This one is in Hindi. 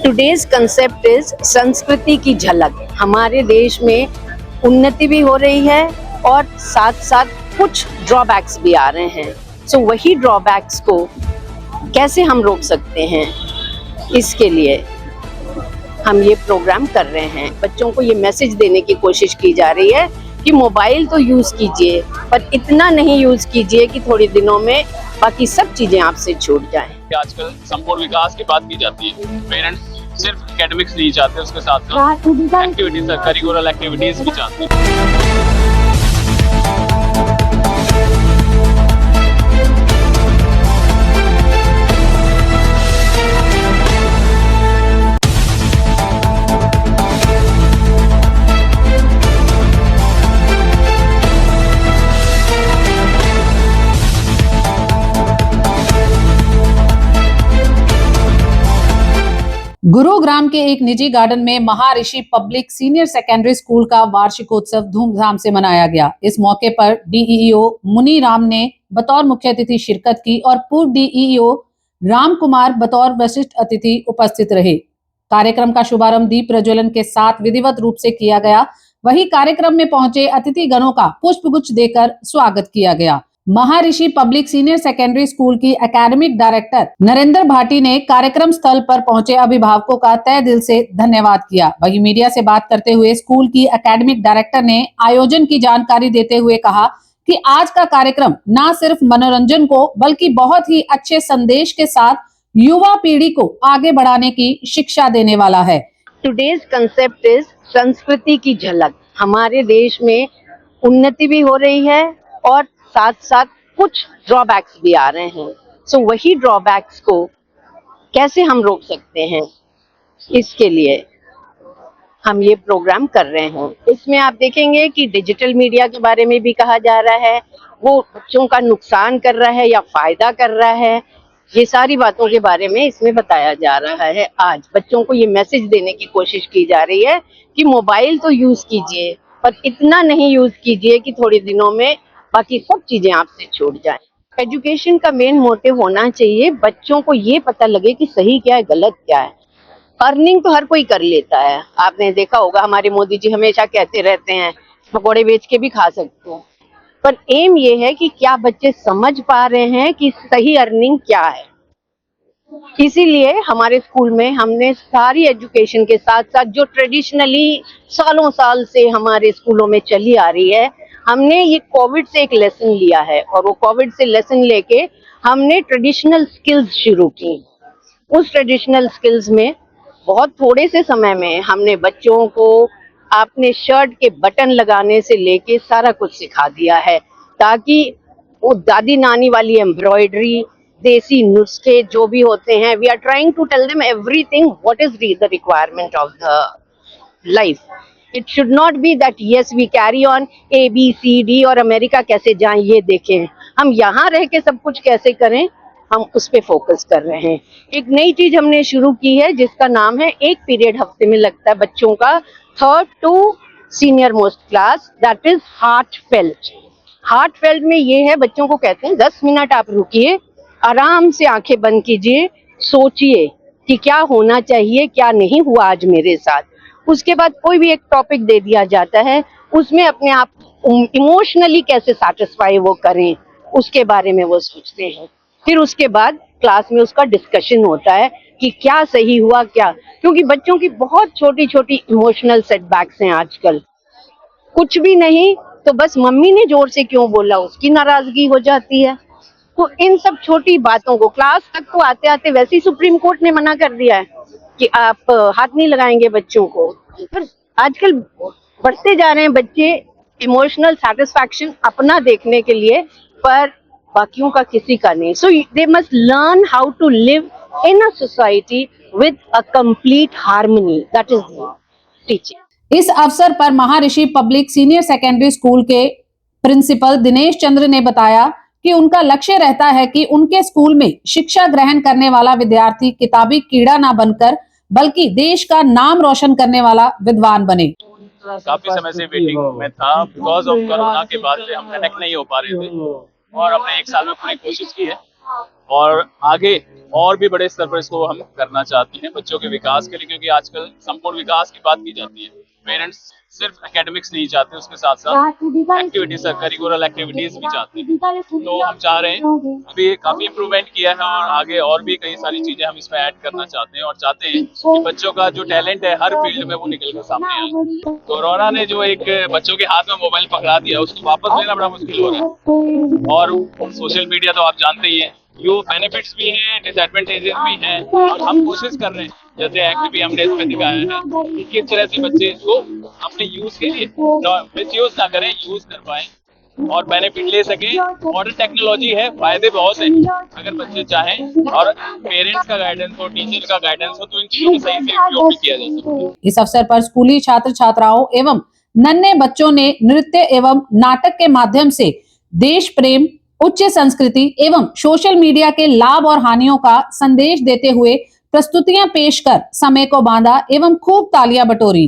टुडेज कंसेप्ट इज संस्कृति की झलक। हमारे देश में उन्नति भी हो रही है और साथ साथ कुछ ड्रॉबैक्स भी आ रहे हैं। सो वही ड्रॉबैक्स को कैसे हम रोक सकते हैं, इसके लिए हम ये प्रोग्राम कर रहे हैं। बच्चों को ये मैसेज देने की कोशिश की जा रही है कि मोबाइल तो यूज कीजिए, पर इतना नहीं यूज कीजिए कि थोड़े दिनों में बाकी सब चीजें आपसे छूट जाएं। आजकल संपूर्ण विकास की बात की जाती है। पेरेंट्स सिर्फ एकेडमिक्स नहीं चाहते, उसके साथ साथ एक्टिविटीज, करिकुलर एक्टिविटीज भी चाहते हैं। गुरुग्राम के एक निजी गार्डन में महर्षि पब्लिक सीनियर सेकेंडरी स्कूल का वार्षिकोत्सव धूमधाम से मनाया गया। इस मौके पर डीईओ मुनी राम ने बतौर मुख्य अतिथि शिरकत की और पूर्व डीईओ राम कुमार बतौर विशिष्ट अतिथि उपस्थित रहे। कार्यक्रम का शुभारंभ दीप प्रज्वलन के साथ विधिवत रूप से किया गया। वहीं कार्यक्रम में पहुंचे अतिथि गणों का पुष्पगुच्छ देकर स्वागत किया गया। महर्षि पब्लिक सीनियर सेकेंडरी स्कूल की एकेडमिक डायरेक्टर नरेंद्र भाटी ने कार्यक्रम स्थल पर पहुंचे अभिभावकों का तहे दिल से धन्यवाद किया। वहीं मीडिया से बात करते हुए स्कूल की एकेडमिक डायरेक्टर ने आयोजन की जानकारी देते हुए कहा कि आज का कार्यक्रम न सिर्फ मनोरंजन को बल्कि बहुत ही अच्छे संदेश के साथ युवा पीढ़ी को आगे बढ़ाने की शिक्षा देने वाला है। टुडेज कंसेप्ट इज संस्कृति की झलक। हमारे देश में उन्नति भी हो रही है और साथ साथ कुछ ड्रॉबैक्स भी आ रहे हैं। सो वही ड्रॉबैक्स को कैसे हम रोक सकते हैं, इसके लिए हम ये प्रोग्राम कर रहे हैं। इसमें आप देखेंगे कि डिजिटल मीडिया के बारे में भी कहा जा रहा है, वो बच्चों का नुकसान कर रहा है या फायदा कर रहा है, ये सारी बातों के बारे में इसमें बताया जा रहा है। आज बच्चों को ये मैसेज देने की कोशिश की जा रही है कि मोबाइल तो यूज कीजिए, पर इतना नहीं यूज कीजिए कि थोड़े दिनों में बाकी सब चीजें आपसे छूट जाएं। एजुकेशन का मेन मोटिव होना चाहिए बच्चों को ये पता लगे कि सही क्या है, गलत क्या है। अर्निंग तो हर कोई कर लेता है, आपने देखा होगा हमारे मोदी जी हमेशा कहते रहते हैं पकौड़े बेच के भी खा सकते हो, पर एम ये है कि क्या बच्चे समझ पा रहे हैं कि सही अर्निंग क्या है। इसीलिए हमारे स्कूल में हमने सारी एजुकेशन के साथ साथ जो ट्रेडिशनली सालों साल से हमारे स्कूलों में चली आ रही है, हमने ये कोविड से एक लेसन लिया है और वो कोविड से लेसन लेके हमने ट्रेडिशनल स्किल्स शुरू की। उस ट्रेडिशनल स्किल्स में बहुत थोड़े से समय में हमने बच्चों को अपने शर्ट के बटन लगाने से लेके सारा कुछ सिखा दिया है, ताकि वो दादी नानी वाली एम्ब्रॉयडरी, देसी नुस्खे जो भी होते हैं, we are trying to tell them everything what is the requirement of the life. It should not be that yes we carry on A B C D और अमेरिका कैसे जाएं ये देखें, हम यहाँ रह के सब कुछ कैसे करें, हम उस पे फोकस कर रहे हैं। एक नई चीज हमने शुरू की है जिसका नाम है एक पीरियड हफ्ते में लगता है बच्चों का, 3rd to senior most class, that is heartfelt. Heartfelt में ये है, बच्चों को कहते हैं 10 मिनट आप रुकिए, आराम से आंखें बंद कीजिए, सोचिए कि क्या होना चाहिए, क्या नहीं हुआ आज मेरे साथ। उसके बाद कोई भी एक टॉपिक दे दिया जाता है, उसमें अपने आप इमोशनली कैसे सैटिस्फाई वो करें उसके बारे में वो सोचते हैं। फिर उसके बाद क्लास में उसका डिस्कशन होता है कि क्या सही हुआ क्या, क्योंकि बच्चों की बहुत छोटी छोटी इमोशनल सेटबैक्स हैं आजकल। कुछ भी नहीं तो बस मम्मी ने जोर से क्यों बोला उसकी नाराजगी हो जाती है। तो इन सब छोटी बातों को क्लास तक तो आते आते वैसे ही सुप्रीम कोर्ट ने मना कर दिया है कि आप हाथ नहीं लगाएंगे बच्चों को। पर आजकल बढ़ते जा रहे हैं बच्चे इमोशनल सेटिस्फैक्शन अपना देखने के लिए, पर बाकियों का किसी का नहीं। So they must learn how to live in a society with a complete harmony, that is teaching. इस अवसर पर Maharshi public senior secondary school के प्रिंसिपल दिनेश चंद्र ने बताया कि उनका लक्ष्य रहता है कि उनके स्कूल में शिक्षा ग्रहण करने वाला विद्यार्थी किताबी कीड़ा ना बनकर बल्कि देश का नाम रोशन करने वाला विद्वान बने। काफी समय से वेटिंग में था, बिकॉज ऑफ कोरोना के बाद से हम कनेक्ट नहीं हो पा रहे थे और हमने 1 साल में पूरी कोशिश की है और आगे और भी बड़े स्तर पर इसको हम करना चाहते हैं बच्चों के विकास के लिए, क्योंकि आजकल संपूर्ण विकास की बात की जाती है। पेरेंट्स सिर्फ एकेडमिक्स नहीं चाहते, उसके साथ साथ एक्टिविटीज, करिकुलर एक्टिविटीज भी चाहते हैं। तो हम चाह रहे हैं, अभी काफी इम्प्रूवमेंट किया है और आगे और भी कई सारी चीजें हम इसमें ऐड करना चाहते हैं और चाहते हैं कि बच्चों का जो टैलेंट है हर फील्ड में वो निकल कर सामने आए। कोरोना ने जो एक बच्चों के हाथ में मोबाइल पकड़ा दिया, उसको वापस लेना बड़ा मुश्किल हो रहा है। और सोशल मीडिया तो आप जानते ही हैं, यो बेनिफिट्स भी हैं, डिसएडवांटेजेस भी हैं, और हम कोशिश कर रहे हैं, जैसे एक्ट भी हमने इसमें दिखाया है कि किस तरह से बच्चे इसको अपने यूज के लिए मिस यूज ना करें, यूज कर पाए और बेनिफिट ले सके। मॉडर्न टेक्नोलॉजी है, फायदे बहुत हैं, अगर बच्चे चाहें और पेरेंट्स का गाइडेंस हो, टीचर का गाइडेंस हो, तो इन चीजों को सही से उपयोग भी किया जा सकता है। इस अवसर पर स्कूली छात्र छात्राओं एवं नन्हे बच्चों ने नृत्य एवं नाटक के माध्यम से देश प्रेम, उच्च संस्कृति एवं सोशल मीडिया के लाभ और हानियों का संदेश देते हुए प्रस्तुतियां पेश कर समय को बांधा एवं खूब तालियां बटोरी।